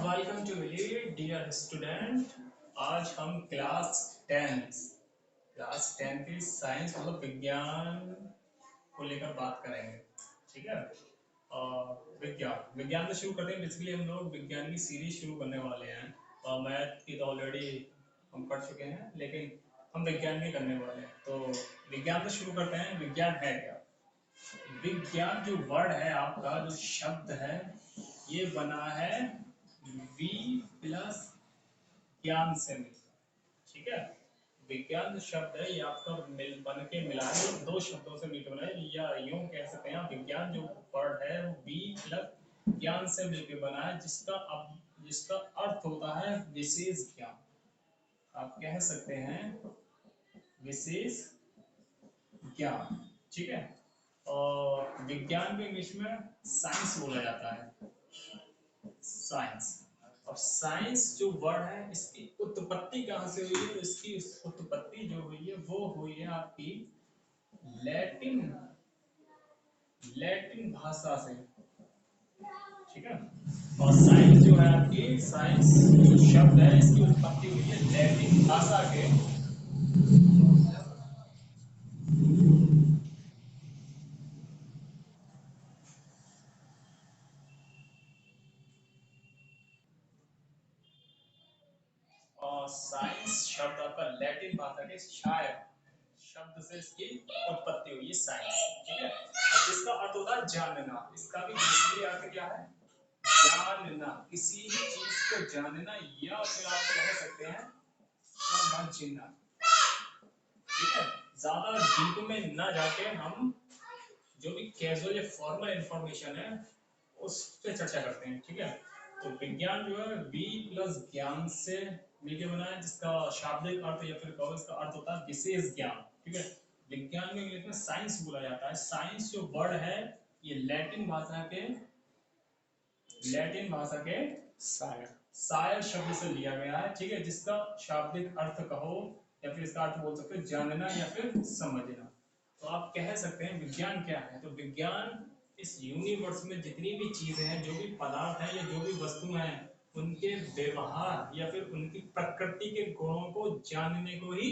Welcome to Willy dear student. आज हम class tenth की साइंस मतलब विज्ञान को लेकर बात करेंगे। ठीक है। विज्ञान विज्ञान से शुरू करते हैं। बेसिकली हम लोग विज्ञान की सीरीज शुरू करने वाले हैं। मैथ की तो ऑलरेडी हम कर चुके हैं, लेकिन हम विज्ञान की करने वाले हैं। तो विज्ञान से शुरू करते हैं। विज्ञान है क्या? विज्ञान जो वर्ड है, आपका जो शब्द है, ये बना है वी प्लस ज्ञान से मिलकर। ठीक है। विज्ञान जो शब्द है ये आपका बन के मिला है दो शब्दों से मिलकर बना है, या यूं कह सकते हैं आप, विज्ञान जो वर्ड है वो वी प्लस ज्ञान से मिलकर बना है, जिसका अर्थ होता है विशेष ज्ञान। आप कह सकते हैं विशेष ज्ञान। ठीक है। और विज्ञान को इंग्लिश में साइंस बोला जाता है। साइंस। अब साइंस जो वर्ड है, इसकी उत्पत्ति कहाँ से हुई है? तो इसकी उत्पत्ति जो हुई है वो हुई है आपकी लैटिन लैटिन भाषा से। ठीक है। और साइंस जो है आपकी, साइंस जो शब्द है इसकी उत्पत्ति हुई है लैटिन भाषा के। और साइंस शब्द आपका लैटिन भाषा के शायर शब्द से इसकी उत्पत्ति हुई है साइंस। ठीक है। अब जिसका अर्थ होता है जानना। इसका भी दूसरी अर्थ क्या है? जानना। किसी भी चीज को जानना, या फिर आप कह सकते हैं समझना। ठीक है। ज्यादा डीप में ना जाके हम जो भी कैजुअल या फॉर्मल इंफॉर्मेशन है उस पे चर्चा करते हैं। ठीक है। तो विज्ञान जो है वी प्लस ज्ञान से मिलकर बना है, जिसका शाब्दिक अर्थ या फिर कहो इसका अर्थ होता है विशेष ज्ञान। ठीक है। विज्ञान में इंग्लिश में साइंस बोला जाता है। साइंस जो वर्ड है ये लैटिन भाषा के शायर शब्द से लिया गया है। ठीक है। जिसका शाब्दिक अर्थ कहो या फिर इसका अर्थ बोल सकते हैं जानना या फिर समझना। तो आप कह सकते हैं विज्ञान क्या है? तो विज्ञान इस यूनिवर्स में जितनी भी चीजें हैं, जो भी पदार्थ हैं या जो भी वस्तु हैं, उनके व्यवहार या फिर उनकी प्रकृति के गुणों को जानने को ही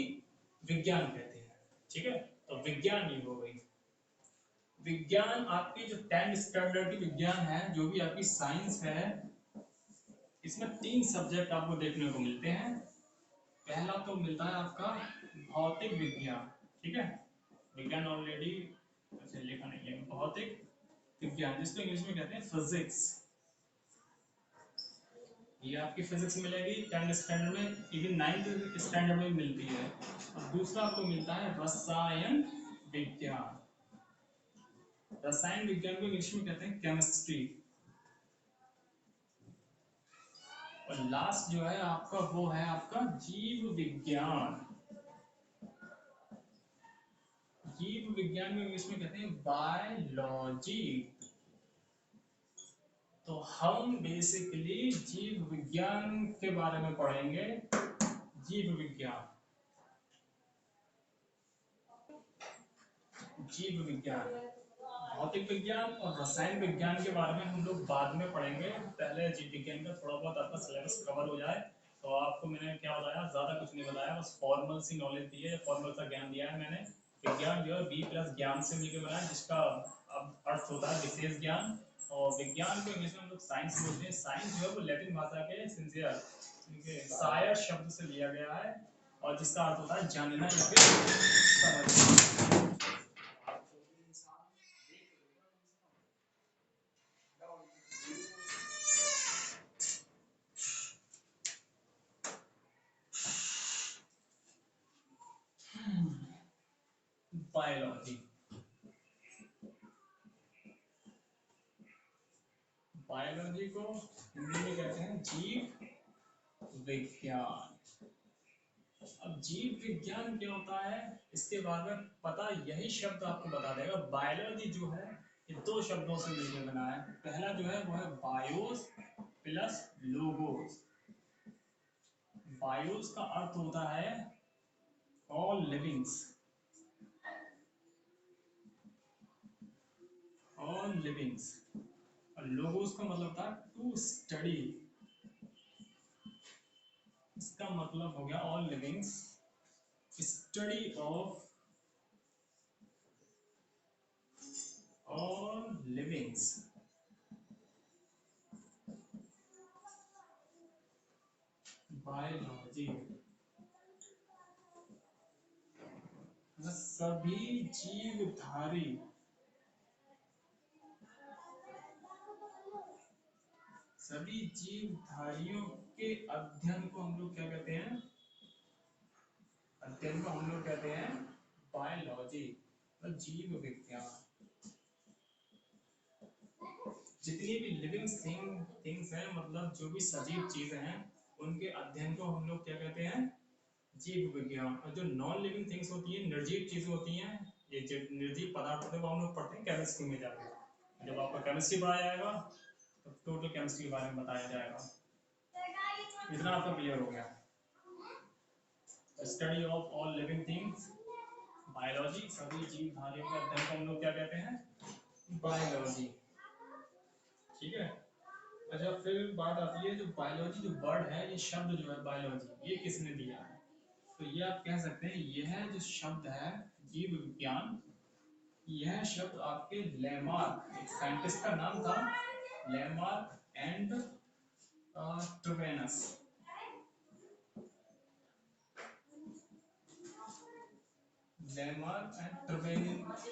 विज्ञान कहते हैं। ठीक है। तो विज्ञान ये हो गई। विज्ञान आपकी जो 10th स्टैंडर्ड की विज्ञान है, जो भी आपकी साइंस है, इसमें 3 सब्जेक्ट आपको देखने को मिलते हैं। पहला तो मिलता है आपका भौतिक विज्ञान। ठीक है। विज्ञान ऑलरेडी अच्छा लिखा नहीं है। भौतिक विज्ञान जिसको इंग्लिश में कहते हैं फिजिक्स, ये आपकी फिजिक्स मिलेगी 10th स्टैंडर्ड में, इवन 9th स्टैंडर्ड में मिलती है। और दूसरा आपको मिलता है रसायन विज्ञान। रसायन विज्ञान को इंग्लिश में कहते हैं केमिस्ट्री। और लास्ट जो है आपका वो है आपका जीव विज्ञान। जीव विज्ञान में इंग्लिश में कहते हैं बायोलॉजी। तो हम बेसिकली जीव विज्ञान के बारे में पढ़ेंगे। जीव विज्ञान जीव विज्ञान भौतिक विज्ञान और रसायन विज्ञान के बारे में हम लोग बाद में पढ़ेंगे। पहले जीव विज्ञान का थोड़ा बहुत आपका सिलेबस कवर हो जाए। तो आपको मैंने क्या बताया? ज्यादा कुछ नहीं बताया, बस फॉर्मल सी नॉलेज दी है, फॉर्मल सा ज्ञान दिया है मैंने। विज्ञान जो है बी प्लस ज्ञान से मिलकर बना है, जिसका अब अर्थ होता है विशेष ज्ञान। और विज्ञान को इंग्लिश में हम लोग साइंस बोलते हैं। साइंस जो है वो लैटिन भाषा के सिंसियर शायर शब्द से लिया गया है, और जिसका अर्थ होता है जानना या फिर समझना। बायोलॉजी बायोलॉजी को हिंदी में कहते हैं जीव विज्ञान। अब जीव विज्ञान क्या होता है इसके बारे में पता यही शब्द आपको बता देगा। बायोलॉजी जो है ये 2 शब्दों से मिलकर बना है। पहला जो है वो है बायोस प्लस लोगोस। बायोस का अर्थ होता है ऑल लिविंग्स। All livings. और लोगोस का मतलब होता है टू स्टडी। मतलब हो गया all livings, study of all livings biology, सभी जीवधारी, सभी जीवधारियों के अध्ययन को हम लोग क्या कहते हैं, अध्ययन को हम लोग कहते हैं बायोलॉजी, तो जीव विज्ञान। जितनी भी लिविंग थिंग्स हैं, मतलब जो भी सजीव चीजें हैं, उनके अध्ययन को हम लोग क्या कहते हैं, जीव विज्ञान। और जो नॉन लिविंग थिंग्स होती हैं, निर्जीव चीजें होती हैं, ये जो निर्जीव पदार्थ होते हैं वो हम लोग पढ़ते हैं केमिस्ट्री में जाके। जब आपको केमिस्ट्री पढ़ाया जाएगा तो टोटल केमिस्ट्री के बारे में बताया जाएगा। इतना आपका क्लियर हो गया। Study of all living things biology, सभी जीवधारियों के अध्ययन को हम लोग क्या कहते हैं, बायोलॉजी। ठीक है। अच्छा, फिर बात आती है जो बायोलॉजी, जो वर्ड है, ये शब्द जो है बायोलॉजी, ये किसने दिया है? तो ये आप कह सकते हैं, यह जो शब्द है जीव विज्ञान, यह शब्द आपके लेमार्क, एक साइंटिस्ट का नाम था, लेमार्क एंड ट्रूवेनस, लेमार्क एंड ट्रूवेनस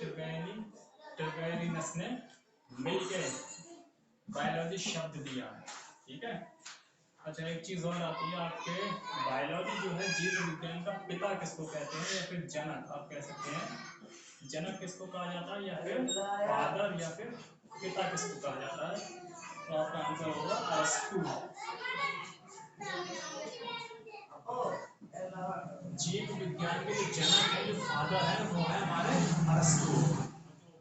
ने मिलकर बायोलॉजी शब्द दिया है। ठीक है। अच्छा, एक चीज और आती है आपके, बायोलॉजी जो है जीव विज्ञान का पिता किसको कहते हैं, या फिर जनक आप कह सकते हैं। जनक किसको कहा जाता है, या फिर फादर, या फिर पिता किसको कहा जाता है? तो आपका आंसर होगा अरस्तु। जीव विज्ञान के जो जनक है, जो फादर है, वो है हमारे अरस्तु। जो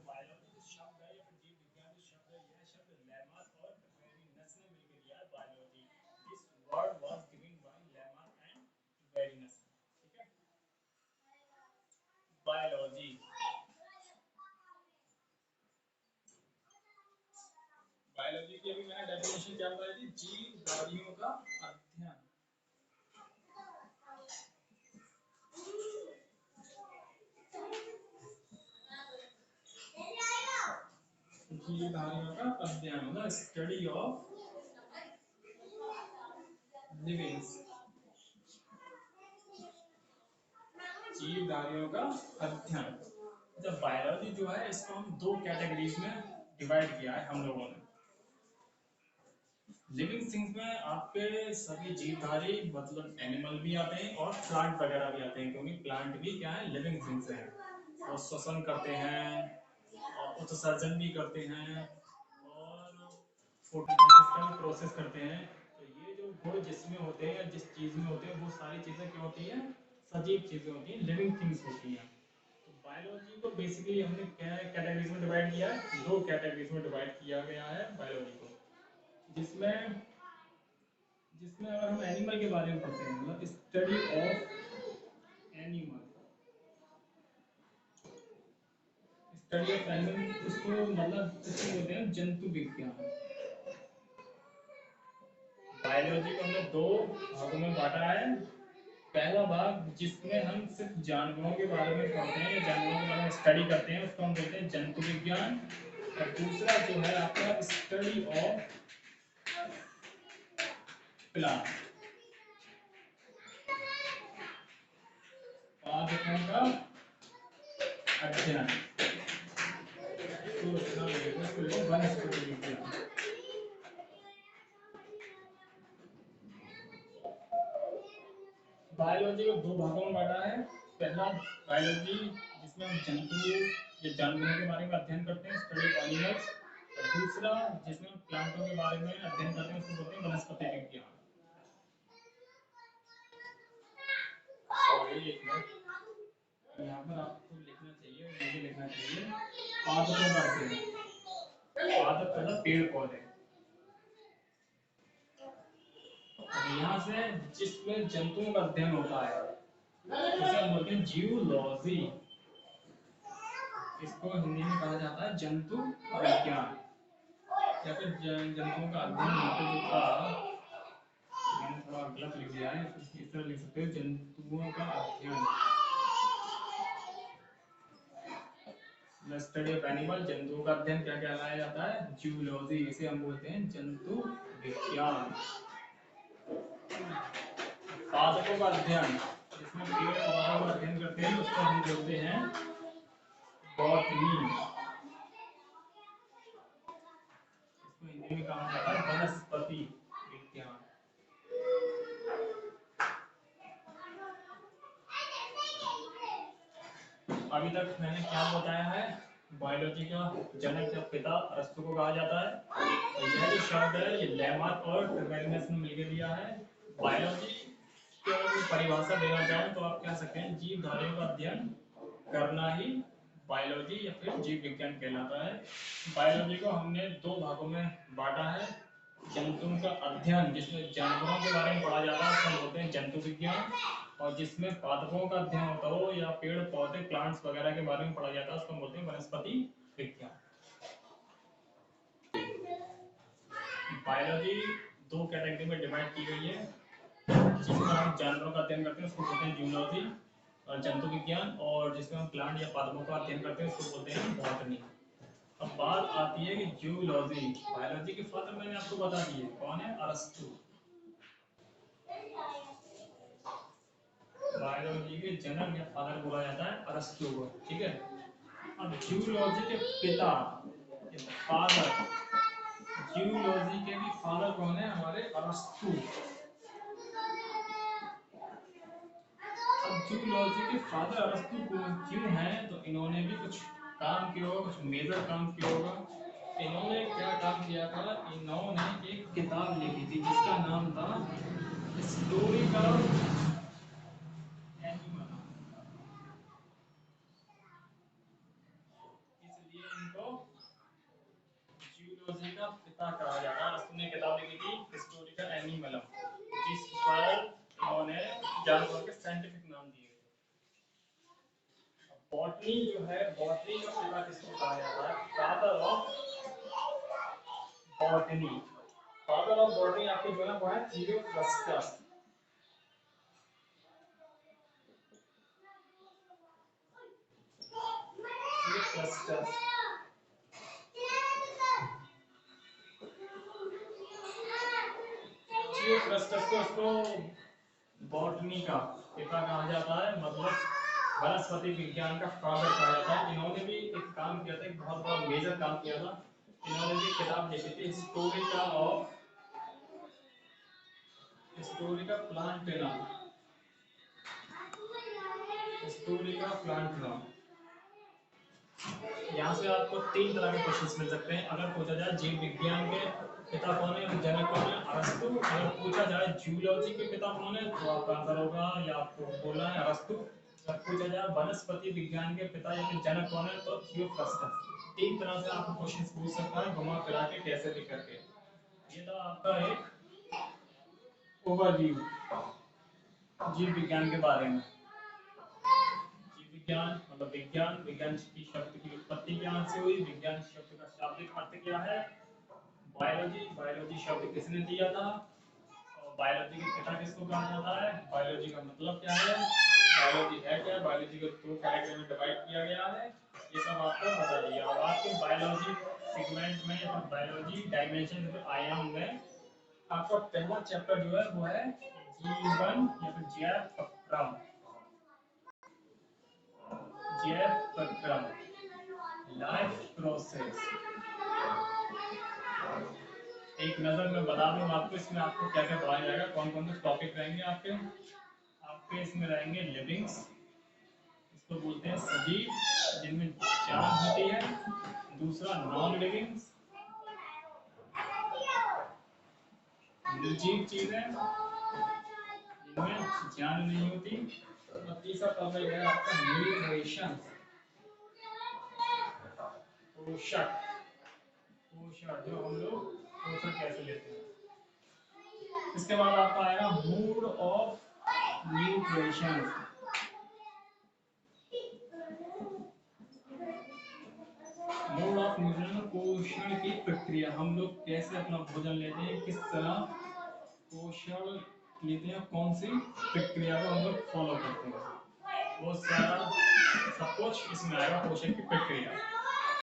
बायोलॉजी शब्द है, या फिर जीव विज्ञान जो शब्द है, यह शब्द लेमार्क और ट्रूवेनस ने मिलकर दिया है biology. This word was given by Lamarck and Treviranus. ठीक है। बायोलॉजी, बायोलॉजी की अभी मैंने डेफिनेशन क्या बताई थी, जीवधारियों का अध्ययन। जीवधारियों का अध्ययन मतलब स्टडी ऑफ लिविंग्स, जीवधारियों का अध्ययन। जब बायोलॉजी जो है, इसको हम दो कैटेगरीज में डिवाइड किया है हम लोगों ने। लिविंग थिंग्स में आपके सभी जीवधारी, मतलब एनिमल भी आते हैं और प्लांट वगैरह भी आते हैं, क्योंकि प्लांट भी क्या है, लिविंग थिंग्स हैं। वो श्वसन करते हैं, और उत्सर्जन भी करते हैं, और फोटोसिंथेसिस का भी प्रोसेस करते हैं। तो ये जो गुण जिसमें होते हैं या जिस चीज़ में होते हैं, वो सारी चीज़ें क्या होती हैं, सजीव चीज़ें होती हैं, लिविंग थिंग्स होती हैं। तो बायोलॉजी को बेसिकली हमने क्या कैटेगरीज में डिवाइड किया है, दो कैटेगरीज में डिवाइड किया गया है बायोलॉजी को, जिसमें जिसमें अगर हम एनिमल के बारे में पढ़ते हैं, मतलब study of animal, study of animal, इसको मतलब इसको बोलते हैं जंतु विज्ञान। बायोलॉजी को हमने दो भागों में बांटा है। पहला भाग जिसमें हम सिर्फ जानवरों के बारे में पढ़ते हैं या जानवरों के बारे में स्टडी करते हैं, उसको हम बोलते हैं जंतु विज्ञान। और दूसरा जो है आपका स्टडी ऑफ प्लांट, पादपों का अध्ययन, तो वनस्पति विज्ञान। बायोलॉजी को दो भागों में बांटा है। पहला बायोलॉजी जिसमें हम जंतु या जानवरों के बारे में अध्ययन करते हैं, स्टडी ऑफ एनिमल्स। और दूसरा जिसमें हम प्लांटों के बारे में अध्ययन करते हैं, उसको बोलते हैं वनस्पति विज्ञान। यहाँ पर आपको लिखना चाहिए और मुझे लिखना चाहिए, पादपों का अध्ययन, पादप मतलब पेड़ पौधे। यहाँ से जिसमें जंतुओं का अध्ययन होता है, उसे हम बोलते हैं जियोलॉजी। इसको हिंदी में कहा जाता है जंतु विज्ञान, या फिर जंतुओं का अध्ययन। यहाँ पे जो था, मैंने थोड़ा गलत लिख दिया है, इसको इस तरह लिख सकते हो, जंतुओं का अध्ययन, द स्टडी ऑफ एनिमल, जंतुओं का अध्ययन क्या कहलाया जाता है? जूलॉजी। इसे हम बोलते हैं जंतु विज्ञान। पादपों का अध्ययन, जिसमें पेड़ पौधों का अध्ययन करते हैं, उसको हम बोलते हैं बॉटनी। इसको हिंदी में कहा जाता है वनस्पति विज्ञान। अभी तक मैंने क्या बताया है? बायोलॉजी का जनक या पिता अरस्तु को कहा जाता है। और यह जो शब्द है ये लेमार्क और ट्रेवेलियस ने मिलकर दिया है। बायोलॉजी की अगर परिभाषा देना चाहें तो आप कह सकते हैं जीव धारियों का अध्ययन करना ही बायोलॉजी या फिर जीव विज्ञान कहलाता है। बायोलॉजी को हमने दो भागों में बांटा है। जंतुओं का अध्ययन, जिसमें जानवरों के बारे में पढ़ा जाता है, उसको बोलते हैं जंतु विज्ञान। और जिसमें पादपों का अध्ययन होता हो या पेड़ पौधे प्लांट्स वगैरह के बारे में पढ़ा जाता है, उसको बोलते हैं वनस्पति विज्ञान। बायोलॉजी दो कैटेगरी में डिवाइड की गई है। जिसमें हम जानवरों का अध्ययन करते हैं उसको बोलते हैं जूलॉजी और जंतु विज्ञान, और जिसमें हम प्लांट या पादपों का अध्ययन करते हैं उसको बोलते हैं बॉटनी। अब बात आती है कि जूलॉजी, बायोलॉजी के फादर मैंने आपको बता दिए कौन है? अरस्तु। बायोलॉजी के जनक या फादर बोला जाता है अरस्तु को, ठीक है। अब जूलॉजी के पिता, फादर, जूलॉजी के भी फादर कौन है? हमारे अरस्तु। अब जूलॉजी के फादर अरस्तु क्यों हैं? तो इन्होंने भी कुछ काम किया होगा, कुछ मेजर काम किया होगा। इन्होंने क्या काम किया था? इन्होंने एक किताब लिखी थी जिसका नाम था हिस्टोरिकल एनिमल। इसलिए इनको जूलॉजी का पिता कहा जाता है। अरस्तु ने किताब लिखी थी हिस्टोरिकल एनिमल, जिस पर इन्होंने जानवर के साइंटिफिक नाम दिए थे। बॉटनी जो है, बॉटनी का पिता किसको कहा जाता है? Father of botany. Father of botany आपको जो है वो है थियोफ्रस्टस। थियोफ्रस्टस। थियोफ्रस्टस को इसको बॉटनी का पिता कहा जाता है, मतलब वनस्पति विज्ञान का फादर कहा जाता है। इन्होंने भी एक काम किया था, एक बहुत बड़ा मेजर काम किया था। इन्होंने भी किताब लिखी थी हिस्टोरिका प्लांटेना। हिस्टोरिका प्लांटेना। यहाँ से आपको तीन तरह के क्वेश्चंस मिल सकते हैं। अगर पूछा जाए जीव विज्ञान के पिता कौन है, जनक कौन है? अरस्तु। अगर पूछा जाए जूलॉजी के पिता कौन है, तो आपका आंसर होगा या आपको बोलना है अरस्तु। अगर पूछा जाए वनस्पति विज्ञान के पिता या फिर जनक कौन है, तो थियोफ्रस्टस। तीन तरह से आपको क्वेश्चंस पूछ सकता है, घुमा फिरा के, कैसे भी करके। ये था आपका एक ओवरव्यू जीव विज्ञान के बारे में। विज्ञान मतलब विज्ञान, विज्ञान की शब्द की उत्पत्ति कहाँ से हुई, विज्ञान शब्द का शाब्दिक अर्थ क्या है, बायोलॉजी, बायोलॉजी शब्द किसने दिया था, और बायोलॉजी के पिता किसको कहा जाता है, बायोलॉजी का मतलब क्या है, बायोलॉजी है क्या, बायोलॉजी को दो कैटेगरी में डिवाइड किया गया है, ये सब आपको बता दिया। अब आपके बायोलॉजी सेगमेंट में या बायोलॉजी डायमेंशन में, आयाम में, आपका पहला चैप्टर जो है वो है जीवन या फिर जैव प्रक्रम। जैव प्रक्रम, लाइफ प्रोसेस। एक नजर में बता दूं आपको, इसमें आपको क्या क्या पढ़ाया जाएगा, कौन कौन से टॉपिक रहेंगे आपके इसमें रहेंगे लिविंग्स, इसको बोलते हैं सजीव जिनमें जान होती है। दूसरा नॉन लिविंग्स, निर्जीव चीजें जिनमें जान नहीं होती। और तीसरा टॉपिक है आपका न्यूट्रिशन, पोषक, पोषण जो हम लोग पोषण कैसे लेते हैं। इसके बाद आपका आएगा mood off nutrition. Mood off nutrition, पोषण की प्रक्रिया, हम लोग कैसे अपना भोजन लेते हैं, किस तरह पोषण लेते हैं, कौन सी प्रक्रिया को हम लोग फॉलो करते हैं, वो सारा सब कुछ इसमें आएगा, पोषण की प्रक्रिया।